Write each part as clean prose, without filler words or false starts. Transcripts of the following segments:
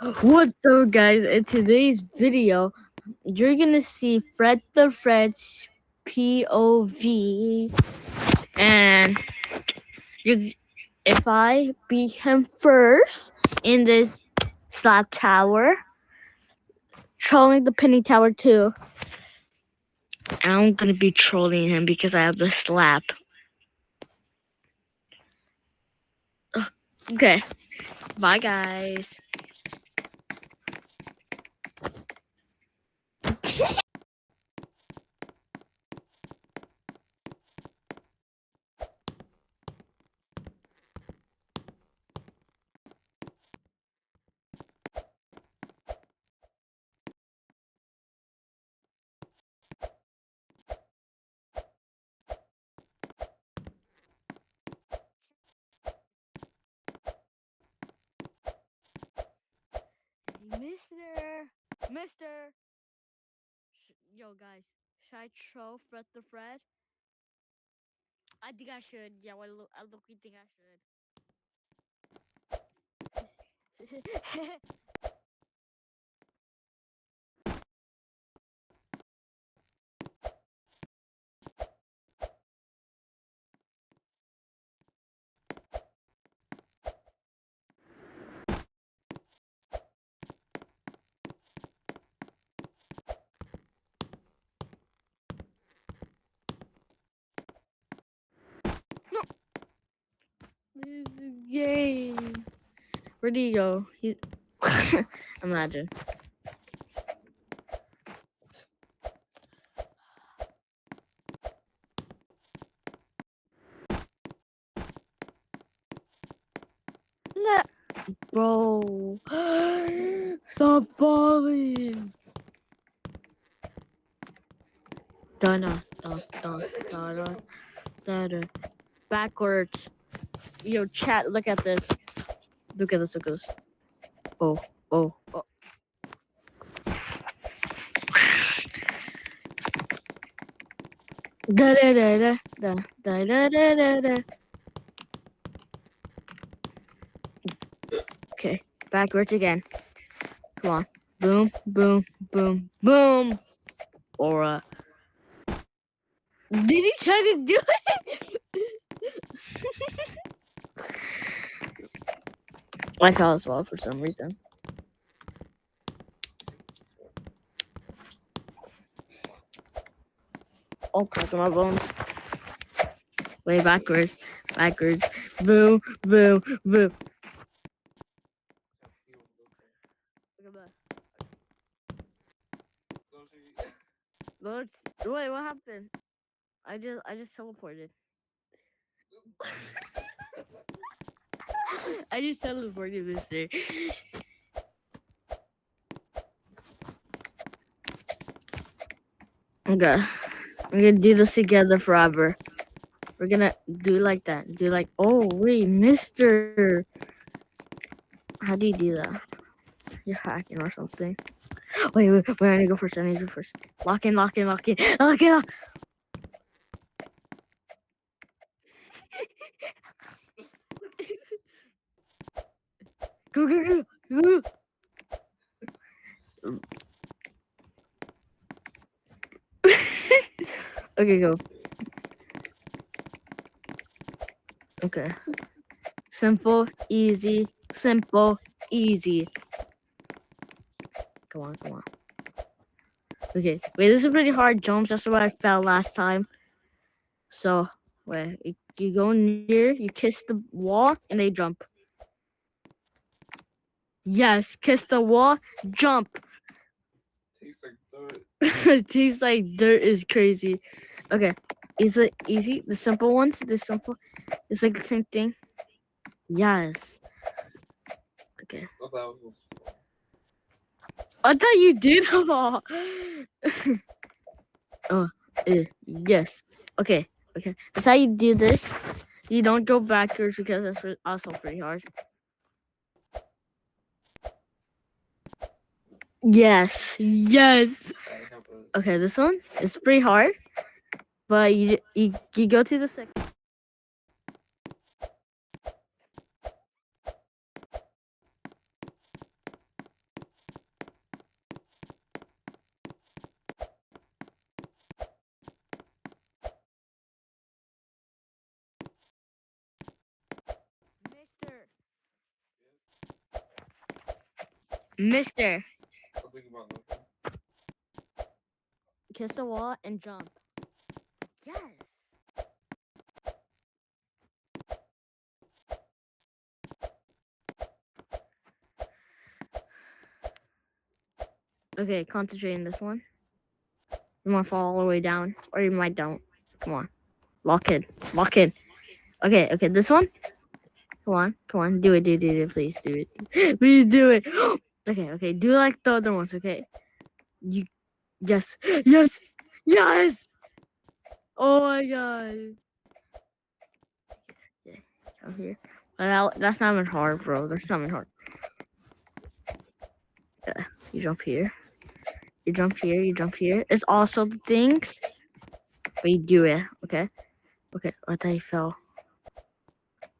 What's up, guys? In today's video, you're gonna see Fred the Fred's POV, and you, if I beat him first in this slap tower, trolling the penny tower too, I'm gonna be trolling him because I have the slap. Okay, bye, guys. Mister, yo, guys, should I troll Fred the Fred? I think I should. Yeah, I look. We think I should. No, this is gay. Where do you go? Imagine. Nah. Bro. Stop falling. Donna. Dun, dun, dun, dun, dun, dun. Backwards. Yo, chat, look at this. Look at this. Look at this. Oh, oh, oh. Da da da da da da da da da da. Okay, backwards again. Come on. Boom, boom, boom, boom. Aura. Did he try to do it? I fell as well for some reason. Oh, cracking my bones. Way backwards, backwards. Boom, boom, boom. Look at that. Look, wait, what happened? I just teleported. I just teleported, mister. Okay. We're gonna do this together forever. We're gonna do like that. Do like, oh, wait, mister. How do you do that? You're hacking or something. Wait, I need to go first. I need to go first. Lock in, lock in, lock in. Lock in, lock. Go, go, go, go. Okay, go. Okay. Simple, easy, simple, easy. Come on, come on. Okay, wait, this is pretty hard jumps. That's why I fell last time. So, wait, you go near, you kiss the wall, and they jump. Yes, kiss the wall, jump. Tastes like dirt. It tastes like dirt is crazy. Okay, is it easy? The simple ones, it's like the same thing. Yes. Okay. I thought it was I thought you did. Oh, yes. Okay, okay. That's how you do this. You don't go backwards because that's also pretty hard. Yes, yes. I have a Okay, this one is pretty hard, but you go to the second. Mister, I'll think about nothing. kiss the wall and jump. Yes. Okay, concentrate on this one. You might fall all the way down, or you might don't. Come on, lock in, lock in. Okay, okay, this one. Come on, do it, please do it, please do it. Okay, okay, do like the other ones. Okay, you, yes, yes, yes. Oh my god. Yeah, come here. Well, that's not even hard, bro. That's not even hard. You jump here. You jump here. You jump here. It's also the things, but you do it. Okay. Okay. I thought you fell.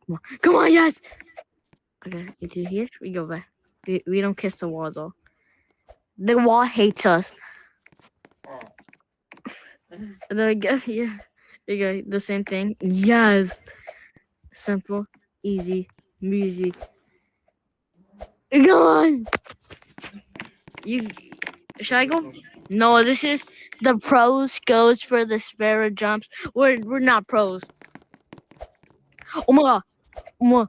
Come on. Come on. Yes. Okay. You do here. We go back. We don't kiss the wall though. The wall hates us. Oh. And then we get here. You go the same thing. Yes. Simple, easy, music. Come on. You should I go? No, this is the pros goes for the sparrow jumps. We're not pros. Oh my god. Oh my.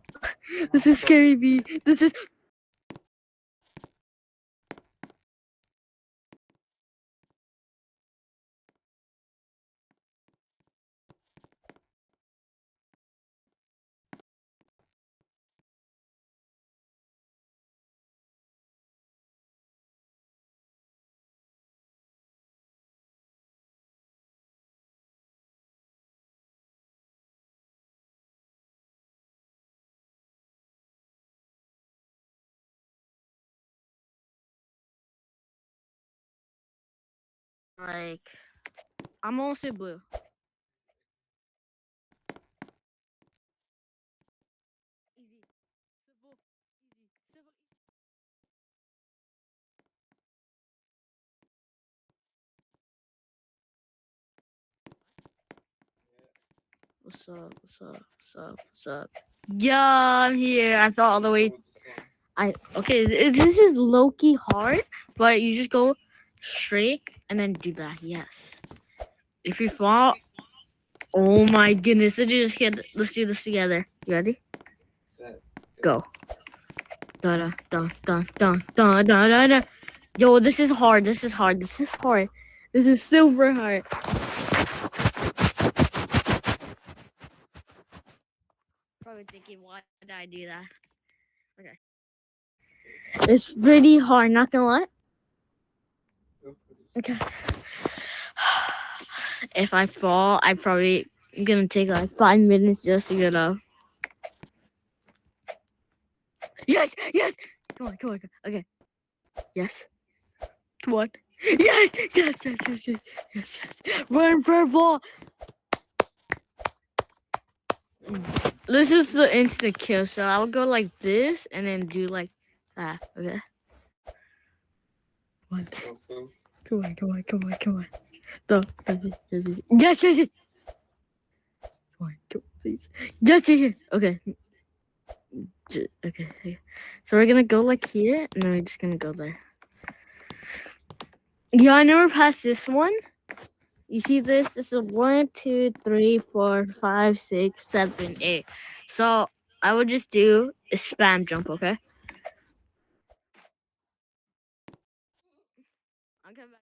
This is scary me. This is like I'm also blue. Easy. Simple. Easy. Simple. What's up? What's up? What's up? What's up? Yeah, I'm here. I thought all the way. With this one. I okay. This is low key hard, but you just go straight and then do that. Yes. If you fall, oh my goodness! Let's do this together. You ready? Set. Go. Da da da da da da da da da. Yo, this is hard. This is hard. This is hard. This is super hard. Probably thinking, why did I do that? Okay. It's pretty hard. Not gonna lie. Go for this. Okay. If I fall, I probably gonna take like 5 minutes just to get up. Yes, yes. Come on, come on. Come on. Okay. Yes. Come on. Yes, yes, yes, yes, yes, yes, yes. Run, purple. This is the instant kill, so I'll go like this and then do like that. Okay. One. Go, go. Come on, come on, come on, come on. No, yes, yes, yes. Come on, come on, please. Yes, yes, yes. Okay. Okay, okay. So we're gonna go like here, and then we're just gonna go there. Yeah, I never passed this one. You see this? This is 1, 2, 3, 4, 5, 6, 7, 8. So I would just do a spam jump, okay? I'll come back.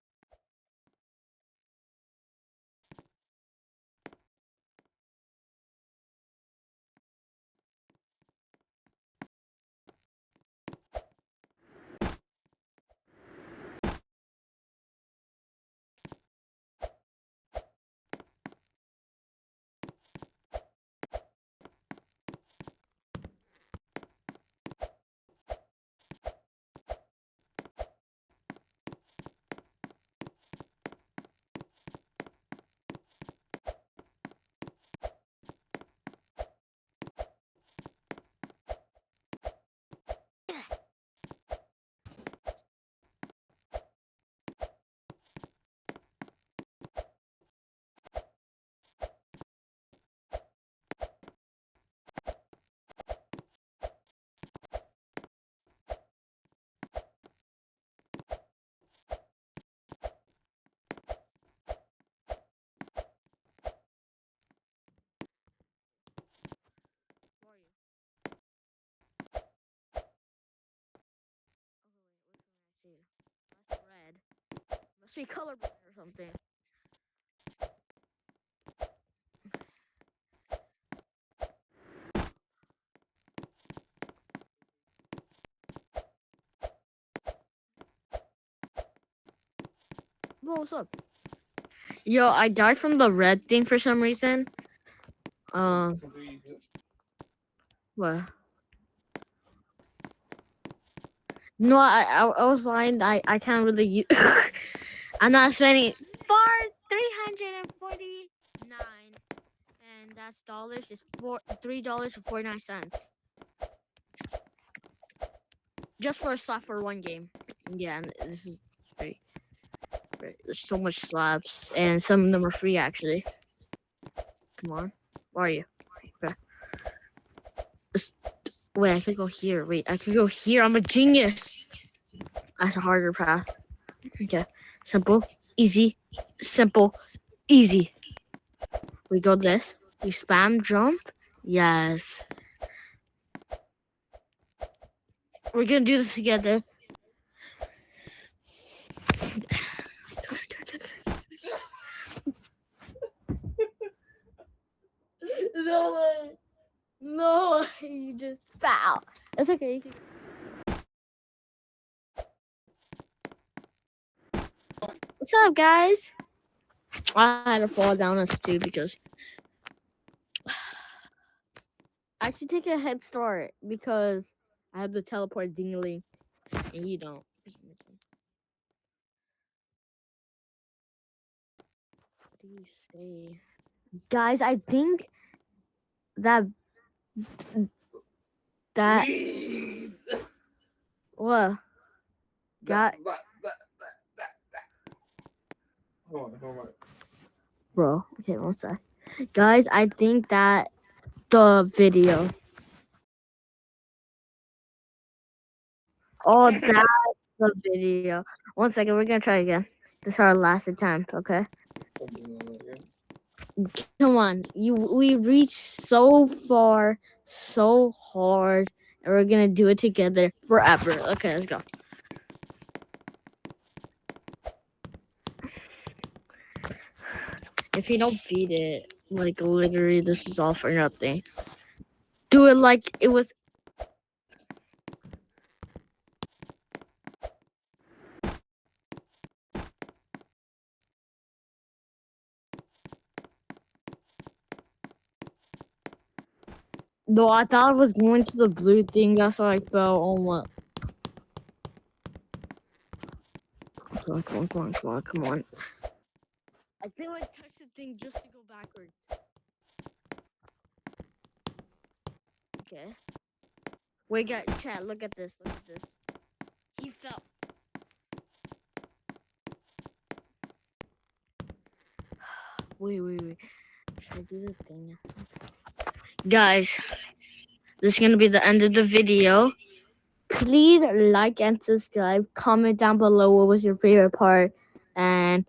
Must be colorblind or something. What's up? Yo, I died from the red thing for some reason. Can we use this? What? No, I was lying. I can't really use. I'm not spending for 349, and that's dollars. Is $3.49 just for a slot for one game. Yeah, and this is free. There's so much slaps, and some of them are free actually. Come on, where are you? Okay. Wait, I could go here. Wait, I could go here. I'm a genius. That's a harder path. Okay, simple, easy, simple, easy. We go this. We spam jump. Yes. We're gonna do this together. No way. No, you just foul. It's okay. What's up, guys? I had to fall down a stool because I should take a head start because I have the teleport dingling and you don't. What do you say? Guys, I think that Weeds! what? Got Hold on. bro. Okay, one sec. Guys, I think that the video. Oh, that's the video. 1 second, we're gonna try again. This is our last attempt, okay? Come on, we reached so far, so hard, and we're gonna do it together forever. Okay, let's go. If you don't beat it, like literally, this is all for nothing. Do it like it was. No, I thought I was going to the blue thing. That's why I fell on what. Come on. I think I touched the thing just to go backwards. Okay. Wait, guys, chat, look at this. He fell. Wait. Should I do the thing? Guys, this is gonna be the end of the video. Please like and subscribe. Comment down below what was your favorite part. And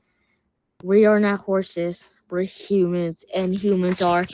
we are not horses. We're humans, and humans are